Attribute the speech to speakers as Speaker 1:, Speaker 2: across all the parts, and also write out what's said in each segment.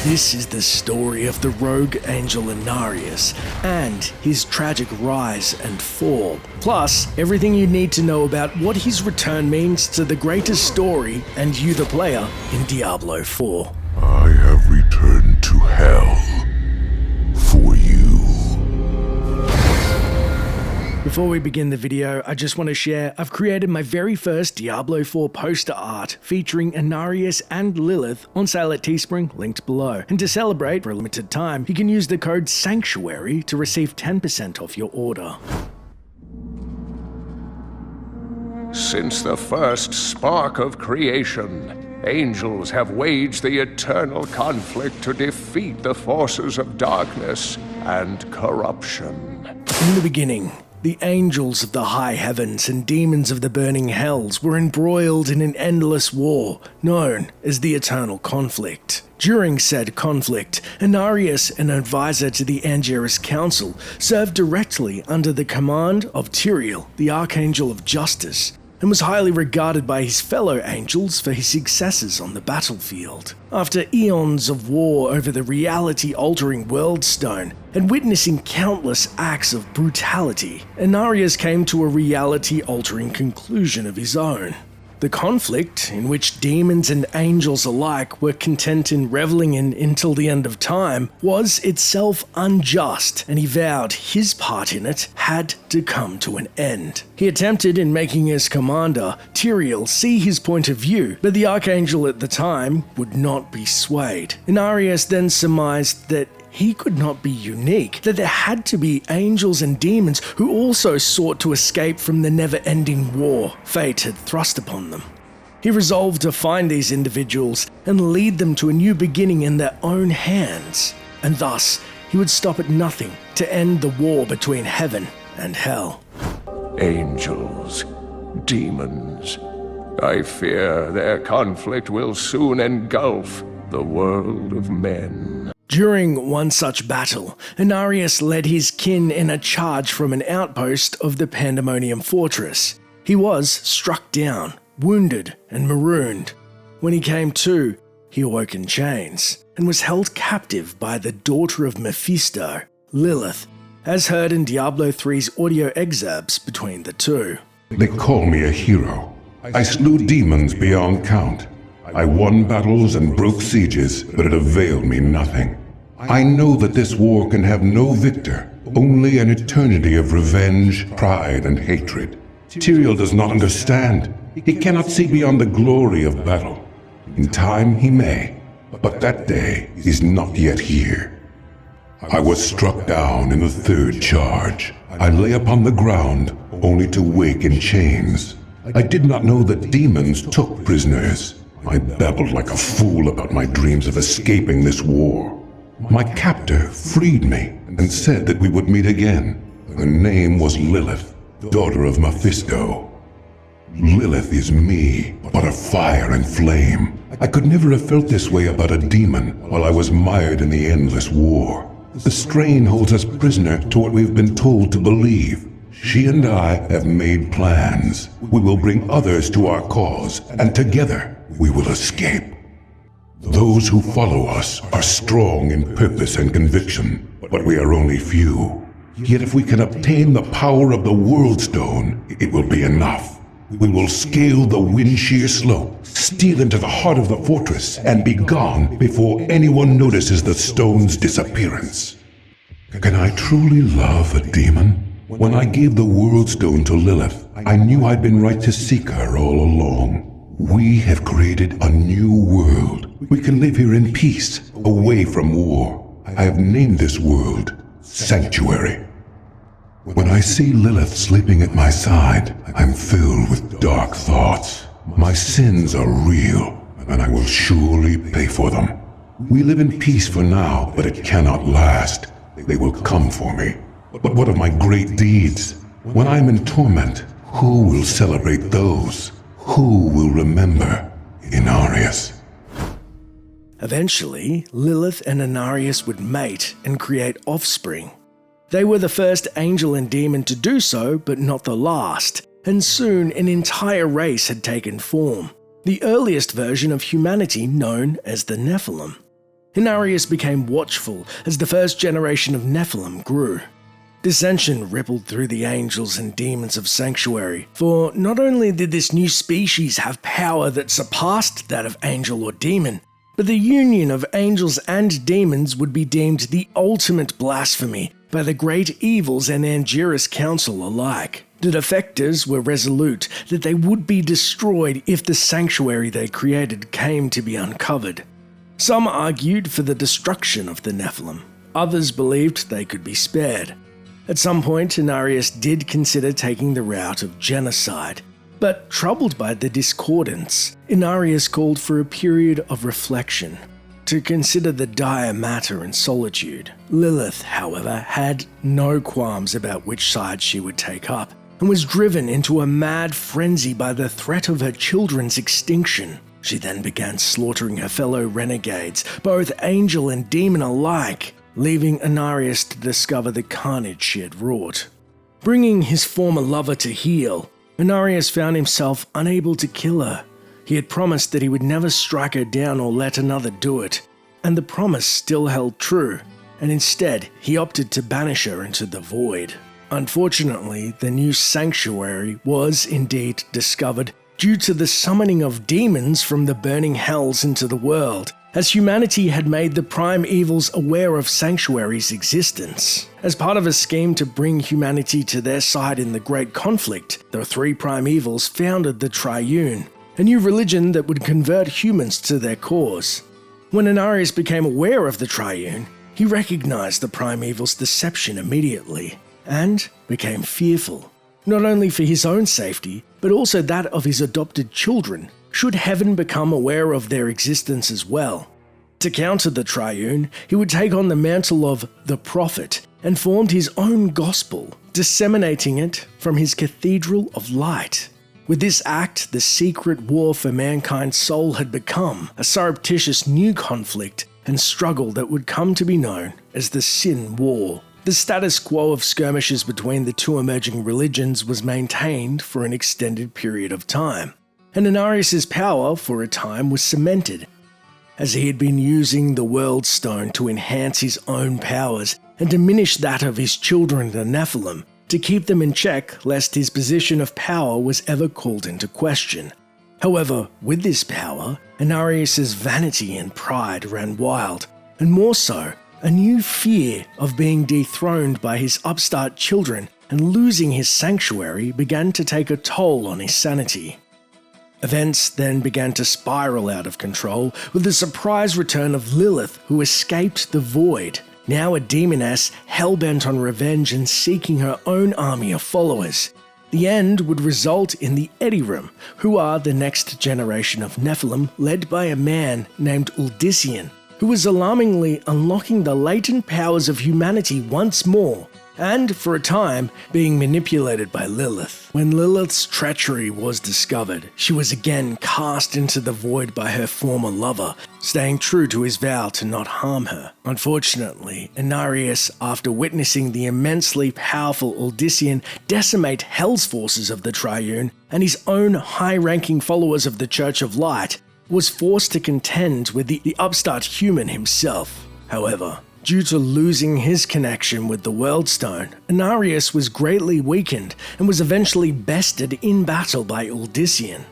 Speaker 1: This is the story of the rogue angel Inarius and his tragic rise and fall. Plus, everything you need to know about what his return means to the greatest story and you the player in Diablo 4.
Speaker 2: I have returned to hell for you.
Speaker 1: Before we begin the video, I just want to share I've created my very first Diablo 4 poster art featuring Inarius and Lilith on sale at Teespring, linked below. And to celebrate, for a limited time, you can use the code SANCTUARY to receive 10% off your order.
Speaker 3: Since the first spark of creation, angels have waged the eternal conflict to defeat the forces of darkness and corruption.
Speaker 1: In the beginning, the angels of the high heavens and demons of the burning hells were embroiled in an endless war known as the eternal conflict. During said conflict, Inarius, an advisor to the Angelus Council, served directly under the command of Tyrael, the archangel of justice, and was highly regarded by his fellow angels for his successes on the battlefield. After eons of war over the reality-altering World Stone and witnessing countless acts of brutality, Inarius came to a reality-altering conclusion of his own. The conflict, in which demons and angels alike were content in reveling in until the end of time, was itself unjust, and he vowed his part in it had to come to an end. He attempted, in making his commander, Tyrael, see his point of view, but the archangel at the time would not be swayed. Inarius then surmised that he could not be unique, that there had to be angels and demons who also sought to escape from the never-ending war fate had thrust upon them. He resolved to find these individuals and lead them to a new beginning in their own hands, and thus he would stop at nothing to end the war between heaven and hell.
Speaker 3: Angels, demons, I fear their conflict will soon engulf the world of men.
Speaker 1: During one such battle, Inarius led his kin in a charge from an outpost of the Pandemonium Fortress. He was struck down, wounded, and marooned. When he came to, he awoke in chains, and was held captive by the daughter of Mephisto, Lilith, as heard in Diablo 3's audio excerpts between the two.
Speaker 2: They call me a hero. I slew demons beyond count. I won battles and broke sieges, but it availed me nothing. I know that this war can have no victor, only an eternity of revenge, pride, and hatred. Tyrael does not understand. He cannot see beyond the glory of battle. In time he may, but that day is not yet here. I was struck down in the third charge. I lay upon the ground, only to wake in chains. I did not know that demons took prisoners. I babbled like a fool about my dreams of escaping this war. My captor freed me and said that we would meet again. Her name was Lilith, daughter of Mephisto. Lilith is me, but a fire and flame. I could never have felt this way about a demon while I was mired in the endless war. The strain holds us prisoner to what we've been told to believe. She and I have made plans. We will bring others to our cause, and together we will escape. Those who follow us are strong in purpose and conviction, but we are only few. Yet if we can obtain the power of the World Stone, it will be enough. We will scale the wind-sheer slope, steal into the heart of the fortress, and be gone before anyone notices the stone's disappearance. Can I truly love a demon? When I gave the World Stone to Lilith, I knew I'd been right to seek her all along. We have created a new world. We can live here in peace, away from war. I have named this world Sanctuary. When I see Lilith sleeping at my side, I'm filled with dark thoughts. My sins are real, and I will surely pay for them. We live in peace for now, but it cannot last. They will come for me. But what of my great deeds? When I'm in torment, who will celebrate those? Who will remember Inarius?
Speaker 1: Eventually, Lilith and Inarius would mate and create offspring. They were the first angel and demon to do so, but not the last, and soon an entire race had taken form, the earliest version of humanity known as the nephalem. Inarius became watchful as the first generation of nephalem grew. Dissension rippled through the angels and demons of Sanctuary, for not only did this new species have power that surpassed that of angel or demon, but the union of angels and demons would be deemed the ultimate blasphemy by the great evils and Angiris Council alike. The defectors were resolute that they would be destroyed if the sanctuary they created came to be uncovered. Some argued for the destruction of the nephalem. Others believed they could be spared. At some point, Inarius did consider taking the route of genocide, but troubled by the discordance, Inarius called for a period of reflection, to consider the dire matter in solitude. Lilith, however, had no qualms about which side she would take up, and was driven into a mad frenzy by the threat of her children's extinction. She then began slaughtering her fellow renegades, both angel and demon alike, leaving Inarius to discover the carnage she had wrought. Bringing his former lover to heel, Inarius found himself unable to kill her. He had promised that he would never strike her down or let another do it, and the promise still held true, and instead he opted to banish her into the void. Unfortunately, the new sanctuary was indeed discovered due to the summoning of demons from the burning hells into the world, as humanity had made the prime evils aware of Sanctuary's existence. As part of a scheme to bring humanity to their side in the Great Conflict, the three prime evils founded the Triune, a new religion that would convert humans to their cause. When Inarius became aware of the Triune, he recognized the prime evil's deception immediately, and became fearful, not only for his own safety, but also that of his adopted children, should heaven become aware of their existence as well. To counter the Triune, he would take on the mantle of the Prophet and formed his own gospel, disseminating it from his Cathedral of Light. With this act, the secret war for mankind's soul had become a surreptitious new conflict and struggle that would come to be known as the Sin War. The status quo of skirmishes between the two emerging religions was maintained for an extended period of time, and Inarius' power for a time was cemented, as he had been using the World Stone to enhance his own powers and diminish that of his children, the Nephalem, to keep them in check lest his position of power was ever called into question. However, with this power, Inarius' vanity and pride ran wild, and more so, a new fear of being dethroned by his upstart children and losing his sanctuary began to take a toll on his sanity. Events then began to spiral out of control with the surprise return of Lilith, who escaped the void, now a demoness hell-bent on revenge and seeking her own army of followers. The end would result in the Edirim, who are the next generation of Nephalem led by a man named Uldisian, who was alarmingly unlocking the latent powers of humanity once more, and, for a time, being manipulated by Lilith. When Lilith's treachery was discovered, she was again cast into the void by her former lover, staying true to his vow to not harm her. Unfortunately, Inarius, after witnessing the immensely powerful Uldisian decimate Hell's forces of the Triune and his own high-ranking followers of the Church of Light, was forced to contend with the upstart human himself. However, due to losing his connection with the World Stone, Inarius was greatly weakened and was eventually bested in battle by Uldisian.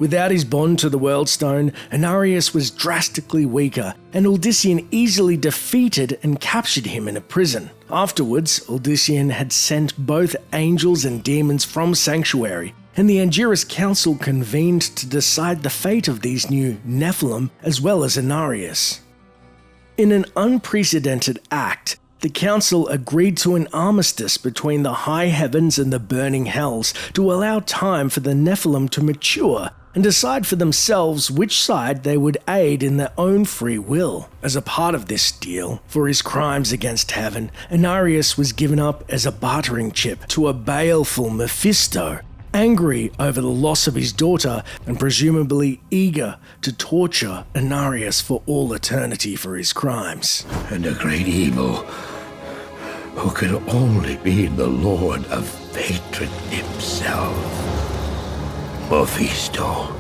Speaker 1: Without his bond to the World Stone, Inarius was drastically weaker, and Uldisian easily defeated and captured him in a prison. Afterwards, Uldisian had sent both angels and demons from Sanctuary, and the Angiris Council convened to decide the fate of these new Nephalem as well as Inarius. In an unprecedented act, the Council agreed to an armistice between the high heavens and the burning hells to allow time for the Nephalem to mature and decide for themselves which side they would aid in their own free will. As a part of this deal, for his crimes against heaven, Inarius was given up as a bartering chip to a baleful Mephisto, angry over the loss of his daughter and presumably eager to torture Inarius for all eternity for his crimes.
Speaker 4: And a great evil who could only be the Lord of Hatred himself. Mephisto.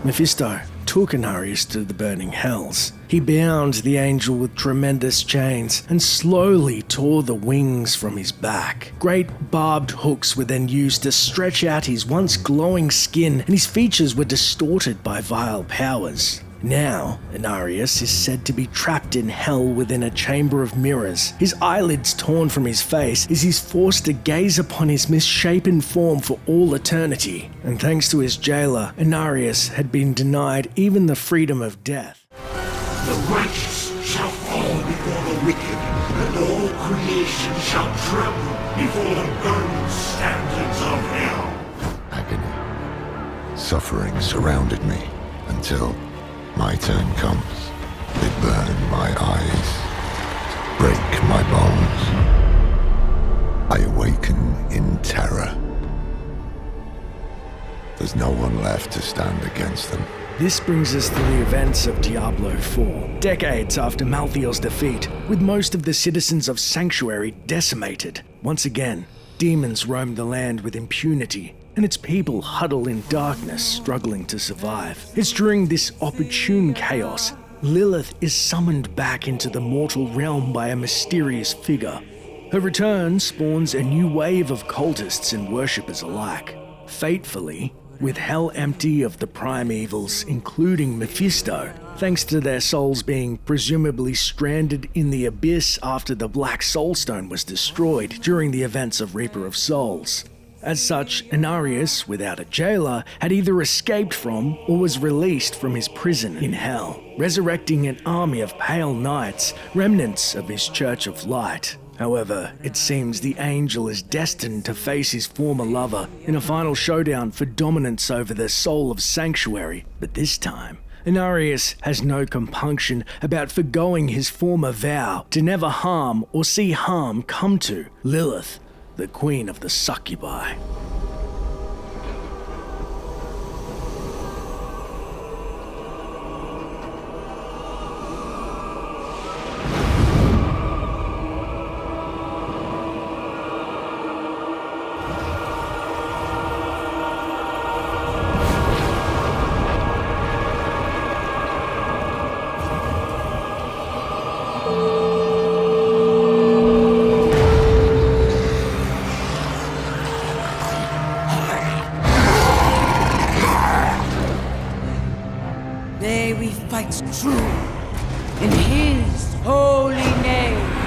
Speaker 1: Mephisto, took Inarius to the burning hells. He bound the angel with tremendous chains and slowly tore the wings from his back. Great barbed hooks were then used to stretch out his once glowing skin, and his features were distorted by vile powers. Now, Inarius is said to be trapped in hell within a chamber of mirrors. His eyelids torn from his face as he's forced to gaze upon his misshapen form for all eternity. And thanks to his jailer, Inarius had been denied even the freedom of death.
Speaker 5: The righteous shall fall before the wicked, and all creation shall tremble before the burning standards of hell.
Speaker 6: Agony, suffering surrounded me until my turn comes. They burn my eyes, break my bones. I awaken in terror. There's no one left to stand against them.
Speaker 1: This brings us to the events of Diablo 4, decades after Malthael's defeat, with most of the citizens of Sanctuary decimated. Once again, demons roam the land with impunity, and its people huddle in darkness, struggling to survive. It's during this opportune chaos, Lilith is summoned back into the mortal realm by a mysterious figure. Her return spawns a new wave of cultists and worshippers alike. Fatefully, with hell empty of the prime evils, including Mephisto, thanks to their souls being presumably stranded in the abyss after the Black Soulstone was destroyed during the events of Reaper of Souls. As such, Inarius, without a jailer, had either escaped from or was released from his prison in hell, resurrecting an army of pale knights, remnants of his Church of Light. However, it seems the angel is destined to face his former lover in a final showdown for dominance over the soul of Sanctuary, but this time, Inarius has no compunction about forgoing his former vow to never harm or see harm come to Lilith, the queen of the succubi.
Speaker 7: May we fight true in his holy name.